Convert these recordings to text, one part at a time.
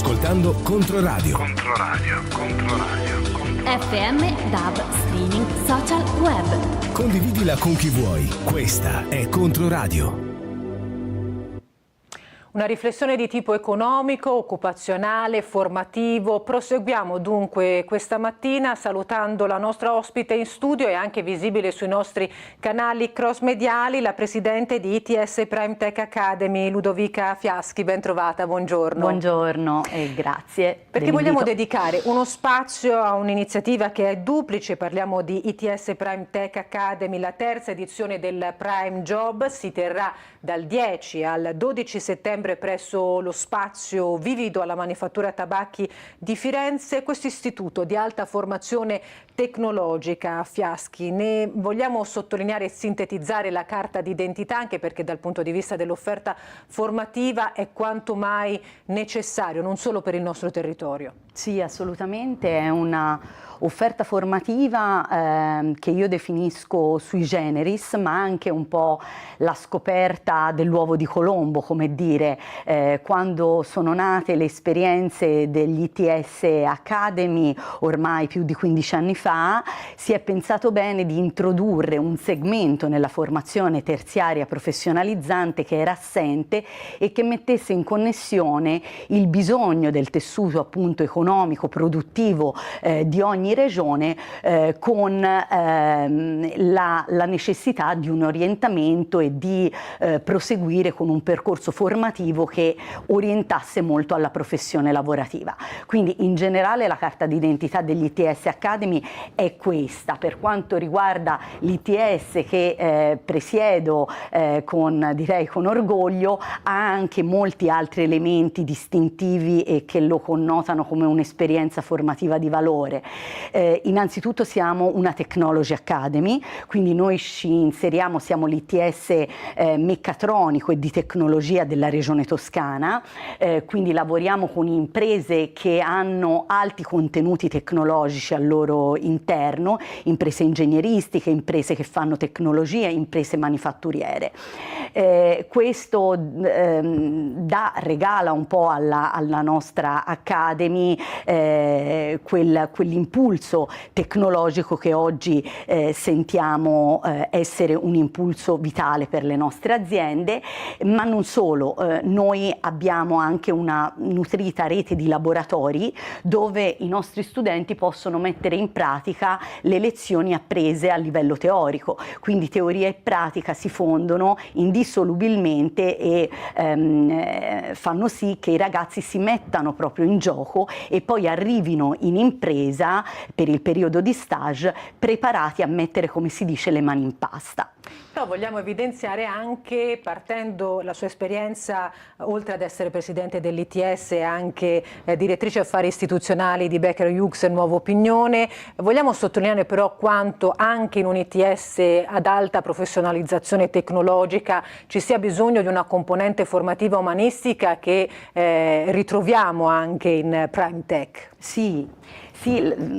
ascoltando Controradio. FM, DAB, streaming, social, web. Condividila con chi vuoi. Questa è Controradio. Una riflessione di tipo economico, occupazionale, formativo. Proseguiamo dunque questa mattina salutando la nostra ospite in studio e anche visibile sui nostri canali cross-mediali, la presidente di ITS Prime Tech Academy, Ludovica Fiaschi. Ben trovata, buongiorno. Buongiorno e grazie. Perché vogliamo dedicare uno spazio a un'iniziativa che è duplice. Parliamo di ITS Prime Tech Academy, la terza edizione del Prime Job. Si terrà dal 10 al 12 settembre presso lo spazio Vivido alla Manifattura Tabacchi di Firenze. Questo istituto di alta formazione tecnologica, Fiaschi, ne vogliamo sottolineare e sintetizzare la carta d'identità, anche perché dal punto di vista dell'offerta formativa è quanto mai necessario, non solo per il nostro territorio. Sì, assolutamente, è una offerta formativa che io definisco sui generis, ma anche un po' la scoperta dell'uovo di Colombo, come dire, quando sono nate le esperienze degli ITS Academy, ormai più di 15 anni fa, si è pensato bene di introdurre un segmento nella formazione terziaria professionalizzante che era assente e che mettesse in connessione il bisogno del tessuto appunto economico, produttivo di ogni regione con la necessità di un orientamento e di proseguire con un percorso formativo che orientasse molto alla professione lavorativa. Quindi in generale la carta d'identità degli ITS Academy è questa. Per quanto riguarda l'ITS che presiedo direi con orgoglio, ha anche molti altri elementi distintivi e che lo connotano come un'esperienza formativa di valore. Innanzitutto siamo una Technology Academy, quindi noi ci inseriamo, siamo l'ITS meccatronico e di tecnologia della regione toscana, quindi lavoriamo con imprese che hanno alti contenuti tecnologici al loro interno, imprese ingegneristiche, imprese che fanno tecnologia, imprese manifatturiere. Questo regala un po' alla nostra Academy quell'impulso tecnologico che oggi sentiamo essere un impulso vitale per le nostre aziende, ma non solo, noi abbiamo anche una nutrita rete di laboratori dove i nostri studenti possono mettere in pratica le lezioni apprese a livello teorico, quindi teoria e pratica si fondono indissolubilmente e fanno sì che i ragazzi si mettano proprio in gioco e poi arrivino in impresa per il periodo di stage preparati a mettere, come si dice, le mani in pasta. Però vogliamo evidenziare anche, partendo la sua esperienza, oltre ad essere presidente dell'ITS e anche direttrice affari istituzionali di Becker Hughes Nuova Opinione, vogliamo sottolineare però quanto anche in un ITS ad alta professionalizzazione tecnologica ci sia bisogno di una componente formativa umanistica che ritroviamo anche in Prime Tech. Sì,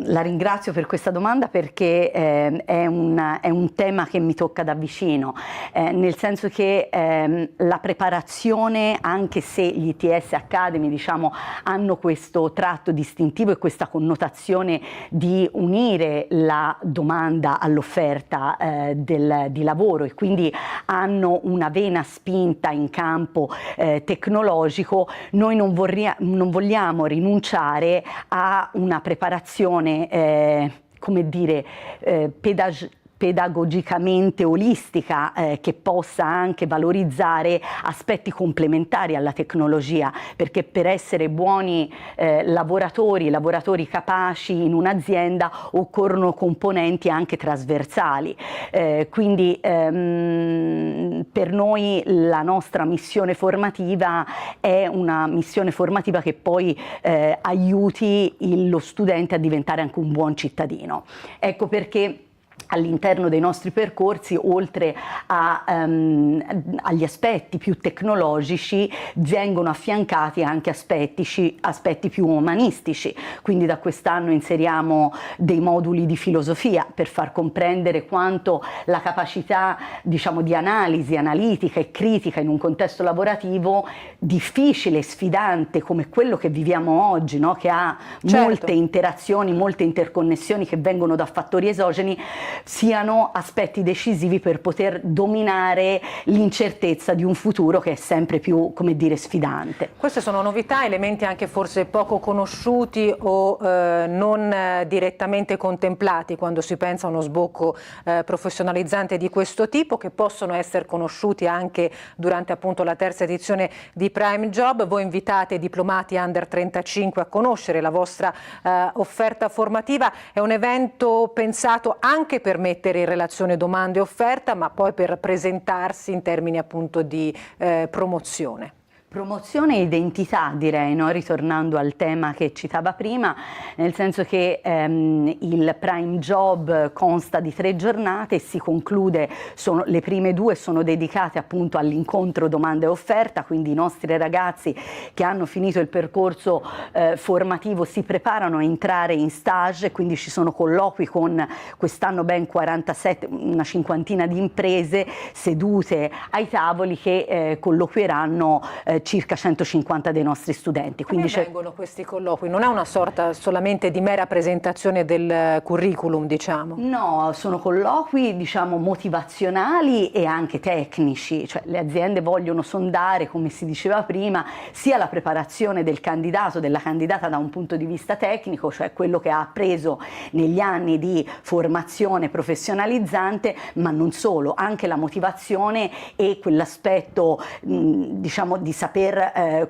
la ringrazio per questa domanda perché è un tema che mi tocca da vicino, nel senso che la preparazione, anche se gli ITS Academy diciamo, hanno questo tratto distintivo e questa connotazione di unire la domanda all'offerta di lavoro e quindi hanno una vena spinta in campo tecnologico, noi non vogliamo rinunciare a una preparazione come dire, pedagogicamente olistica che possa anche valorizzare aspetti complementari alla tecnologia, perché per essere buoni lavoratori capaci in un'azienda occorrono componenti anche trasversali, quindi per noi la nostra missione formativa è una missione formativa che poi aiuti lo studente a diventare anche un buon cittadino. Ecco perché all'interno dei nostri percorsi, oltre agli aspetti più tecnologici, vengono affiancati anche aspetti più umanistici. Quindi da quest'anno inseriamo dei moduli di filosofia per far comprendere quanto la capacità, diciamo, di analisi analitica e critica in un contesto lavorativo difficile e sfidante come quello che viviamo oggi, no? Che ha molte interazioni, molte interconnessioni che vengono da fattori esogeni, siano aspetti decisivi per poter dominare l'incertezza di un futuro che è sempre più, come dire, sfidante. Queste sono novità, elementi anche forse poco conosciuti o non direttamente contemplati quando si pensa a uno sbocco professionalizzante di questo tipo, che possono essere conosciuti anche durante appunto la terza edizione di Prime Job. Voi invitate diplomati under 35 a conoscere la vostra offerta formativa. È un evento pensato anche per mettere in relazione domanda e offerta, ma poi per presentarsi in termini appunto di promozione. Promozione e identità, direi, no? Ritornando al tema che citava prima, nel senso che il Prime Job consta di 3 giornate e si conclude, le prime 2 sono dedicate appunto all'incontro domanda e offerta, quindi i nostri ragazzi che hanno finito il percorso formativo si preparano a entrare in stage, quindi ci sono colloqui con quest'anno ben 47, una cinquantina di imprese sedute ai tavoli che colloquieranno circa 150 dei nostri studenti. Come vengono questi colloqui? Non è una sorta solamente di mera presentazione del curriculum, diciamo? No, sono colloqui, diciamo, motivazionali e anche tecnici, cioè le aziende vogliono sondare, come si diceva prima, sia la preparazione del candidato, della candidata da un punto di vista tecnico, cioè quello che ha appreso negli anni di formazione professionalizzante, ma non solo, anche la motivazione e quell'aspetto, diciamo, di saper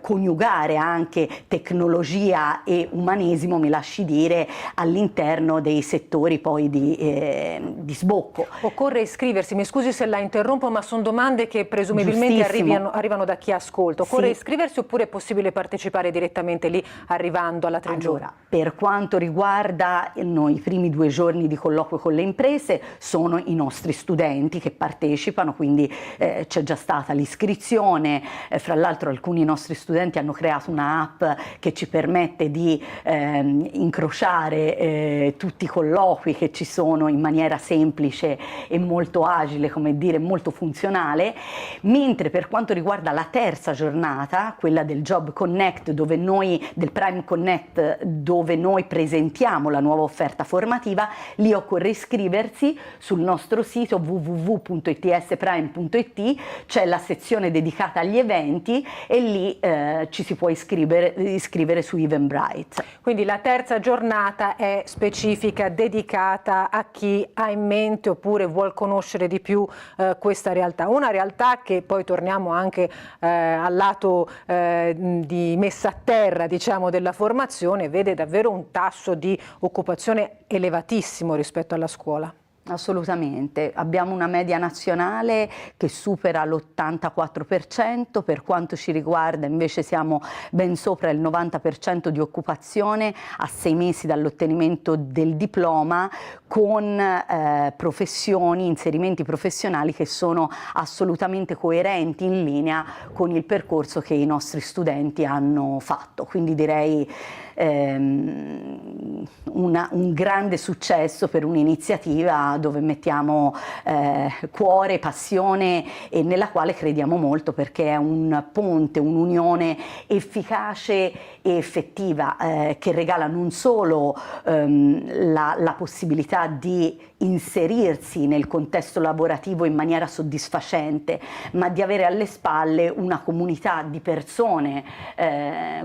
coniugare anche tecnologia e umanesimo, mi lasci dire, all'interno dei settori poi di sbocco. Occorre iscriversi, mi scusi se la interrompo, ma sono domande che presumibilmente arrivano da chi ascolta. Occorre iscriversi oppure è possibile partecipare direttamente lì arrivando alla 3 giorni? Per quanto riguarda noi, i primi 2 giorni di colloquio con le imprese sono i nostri studenti che partecipano, quindi c'è già stata l'iscrizione, fra l'altro alcuni nostri studenti hanno creato una app che ci permette di incrociare tutti i colloqui che ci sono in maniera semplice e molto agile, come dire, molto funzionale, mentre per quanto riguarda la terza giornata, quella del Job Connect, del Prime Connect, dove noi presentiamo la nuova offerta formativa, lì occorre iscriversi sul nostro sito www.itsprime.it, c'è la sezione dedicata agli eventi e lì ci si può iscrivere su Eventbrite. Quindi la terza giornata è specifica, dedicata a chi ha in mente oppure vuol conoscere di più questa realtà. Una realtà che poi torniamo anche al lato di messa a terra, diciamo, della formazione, vede davvero un tasso di occupazione elevatissimo rispetto alla scuola. Assolutamente, abbiamo una media nazionale che supera l'84%, per quanto ci riguarda invece siamo ben sopra il 90% di occupazione a 6 mesi dall'ottenimento del diploma, con inserimenti professionali che sono assolutamente coerenti, in linea con il percorso che i nostri studenti hanno fatto. Quindi direi un grande successo per un'iniziativa dove mettiamo cuore, passione e nella quale crediamo molto, perché è un ponte, un'unione efficace e effettiva che regala non solo la possibilità di inserirsi nel contesto lavorativo in maniera soddisfacente, ma di avere alle spalle una comunità di persone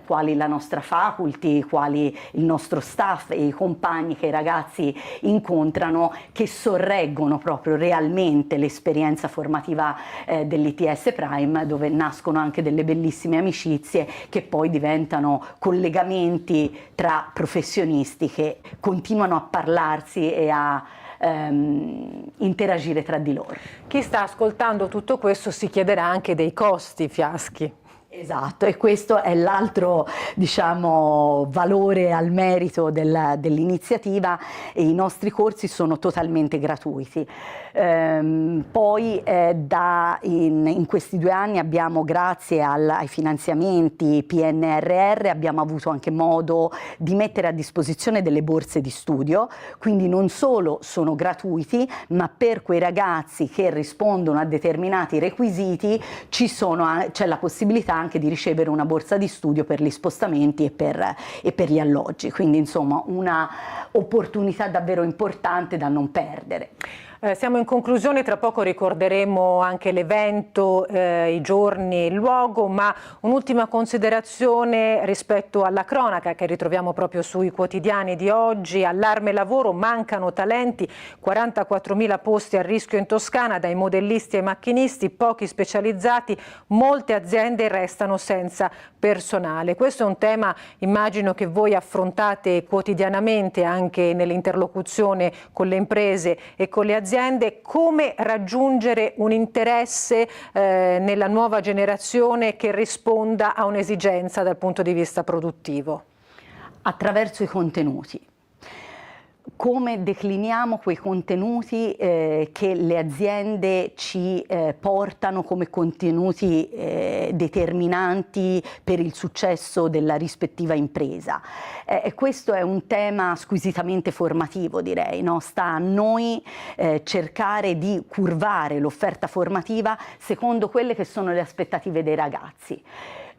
quali la nostra faculty, quali il nostro staff e i compagni che i ragazzi incontrano, che sorreggono proprio realmente l'esperienza formativa dell'ITS Prime, dove nascono anche delle bellissime amicizie che poi diventano collegamenti tra professionisti che continuano a parlarsi e a interagire tra di loro. Chi sta ascoltando tutto questo si chiederà anche dei costi, Fiaschi. Esatto, e questo è l'altro, diciamo, valore al merito dell'iniziativa. I nostri corsi sono totalmente gratuiti. Poi in questi 2 anni abbiamo, grazie ai finanziamenti PNRR, abbiamo avuto anche modo di mettere a disposizione delle borse di studio, quindi non solo sono gratuiti, ma per quei ragazzi che rispondono a determinati requisiti c'è la possibilità anche di ricevere una borsa di studio per gli spostamenti e per gli alloggi, quindi insomma una opportunità davvero importante da non perdere. Siamo in conclusione, tra poco ricorderemo anche l'evento, i giorni, il luogo, ma un'ultima considerazione rispetto alla cronaca che ritroviamo proprio sui quotidiani di oggi. Allarme lavoro, mancano talenti, 44.000 posti a rischio in Toscana, dai modellisti ai macchinisti, pochi specializzati, molte aziende restano senza personale. Questo è un tema, immagino, che voi affrontate quotidianamente anche nell'interlocuzione con le imprese e con le aziende. Come raggiungere un interesse nella nuova generazione che risponda a un'esigenza dal punto di vista produttivo? Attraverso i contenuti. Come decliniamo quei contenuti che le aziende ci portano come contenuti determinanti per il successo della rispettiva impresa. Questo è un tema squisitamente formativo, direi, no? Sta a noi cercare di curvare l'offerta formativa secondo quelle che sono le aspettative dei ragazzi.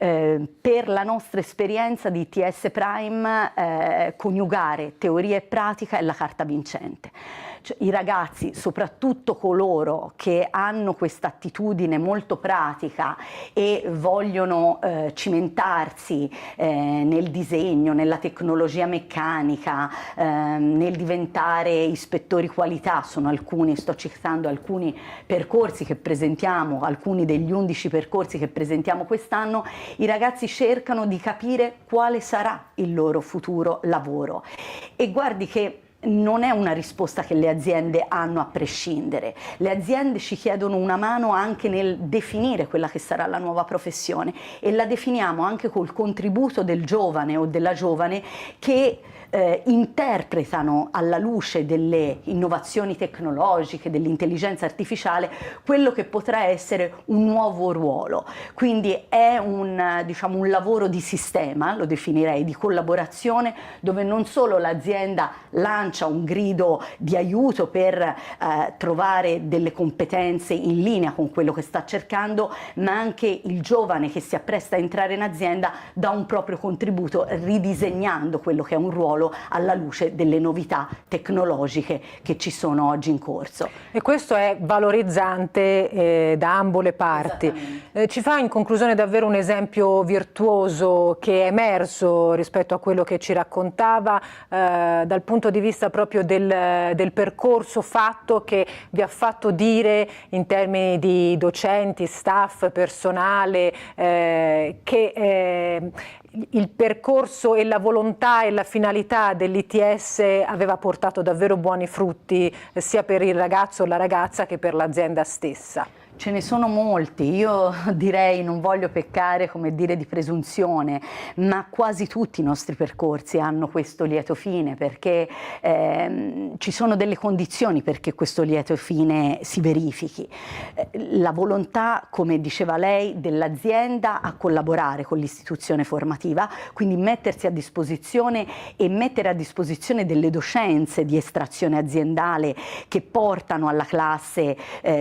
Per la nostra esperienza di ITS Prime, coniugare teoria e pratica è la carta vincente. Cioè, i ragazzi, soprattutto coloro che hanno questa attitudine molto pratica e vogliono cimentarsi nel disegno, nella tecnologia meccanica, nel diventare ispettori qualità, sono alcuni, sto citando alcuni percorsi che presentiamo, alcuni degli 11 percorsi che presentiamo quest'anno. I ragazzi cercano di capire quale sarà il loro futuro lavoro e guardi che non è una risposta che le aziende hanno a prescindere. Le aziende ci chiedono una mano anche nel definire quella che sarà la nuova professione e la definiamo anche col contributo del giovane o della giovane che interpretano alla luce delle innovazioni tecnologiche, dell'intelligenza artificiale, quello che potrà essere un nuovo ruolo. Quindi è diciamo, un lavoro di sistema, lo definirei, di collaborazione, dove non solo l'azienda lancia un grido di aiuto per trovare delle competenze in linea con quello che sta cercando, ma anche il giovane che si appresta a entrare in azienda dà un proprio contributo ridisegnando quello che è un ruolo alla luce delle novità tecnologiche che ci sono oggi in corso. E questo è valorizzante da ambo le parti. Ci fa in conclusione davvero un esempio virtuoso che è emerso rispetto a quello che ci raccontava dal punto di vista proprio del percorso fatto, che vi ha fatto dire in termini di docenti, staff, personale, che il percorso e la volontà e la finalità dell'ITS aveva portato davvero buoni frutti sia per il ragazzo o la ragazza che per l'azienda stessa. Ce ne sono molti, io direi, non voglio peccare come dire di presunzione, ma quasi tutti i nostri percorsi hanno questo lieto fine, perché ci sono delle condizioni perché questo lieto fine si verifichi. La volontà, come diceva lei, dell'azienda a collaborare con l'istituzione formativa, quindi mettersi a disposizione e mettere a disposizione delle docenze di estrazione aziendale che portano alla classe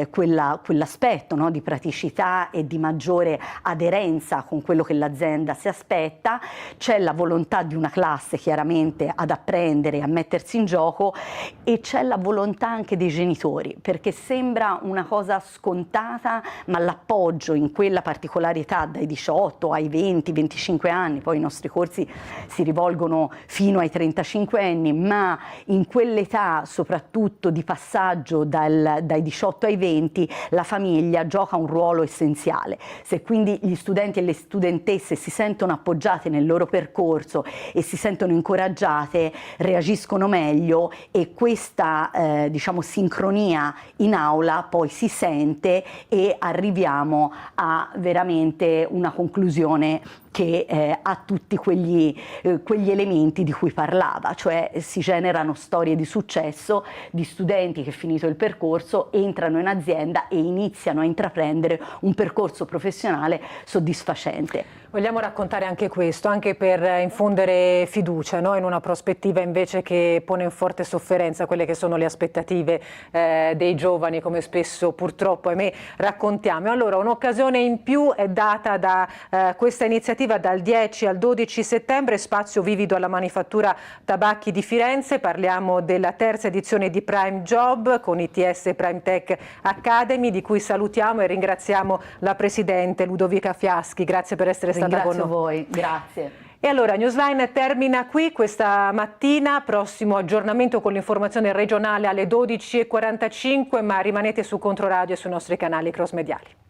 quell'aspetto, no, di praticità e di maggiore aderenza con quello che l'azienda si aspetta. C'è la volontà di una classe chiaramente ad apprendere, a mettersi in gioco, e c'è la volontà anche dei genitori, perché sembra una cosa scontata, ma l'appoggio in quella particolare età, dai 18 ai 20-25 anni, poi i nostri corsi si rivolgono fino ai 35 anni, ma in quell'età soprattutto di passaggio dai 18 ai 20 la famiglia famiglia gioca un ruolo essenziale. Se quindi gli studenti e le studentesse si sentono appoggiate nel loro percorso e si sentono incoraggiate, reagiscono meglio, e questa diciamo sincronia in aula poi si sente e arriviamo a veramente una conclusione che ha tutti quegli elementi di cui parlava, cioè si generano storie di successo di studenti che, finito il percorso, entrano in azienda e iniziano a intraprendere un percorso professionale soddisfacente. Vogliamo raccontare anche questo, anche per infondere fiducia, no? In una prospettiva invece che pone in forte sofferenza quelle che sono le aspettative dei giovani, come spesso purtroppo, ahimè, raccontiamo. Allora, un'occasione in più è data da questa iniziativa dal 10 al 12 settembre, spazio vivido alla Manifattura Tabacchi di Firenze. Parliamo della terza edizione di Prime Job con ITS Prime Tech Academy, di cui salutiamo e ringraziamo la Presidente Ludovica Fiaschi. Grazie per essere stata con noi. Ringrazio voi, grazie. E allora Newsline termina qui questa mattina, prossimo aggiornamento con l'informazione regionale alle 12:45, ma rimanete su Controradio e sui nostri canali cross mediali.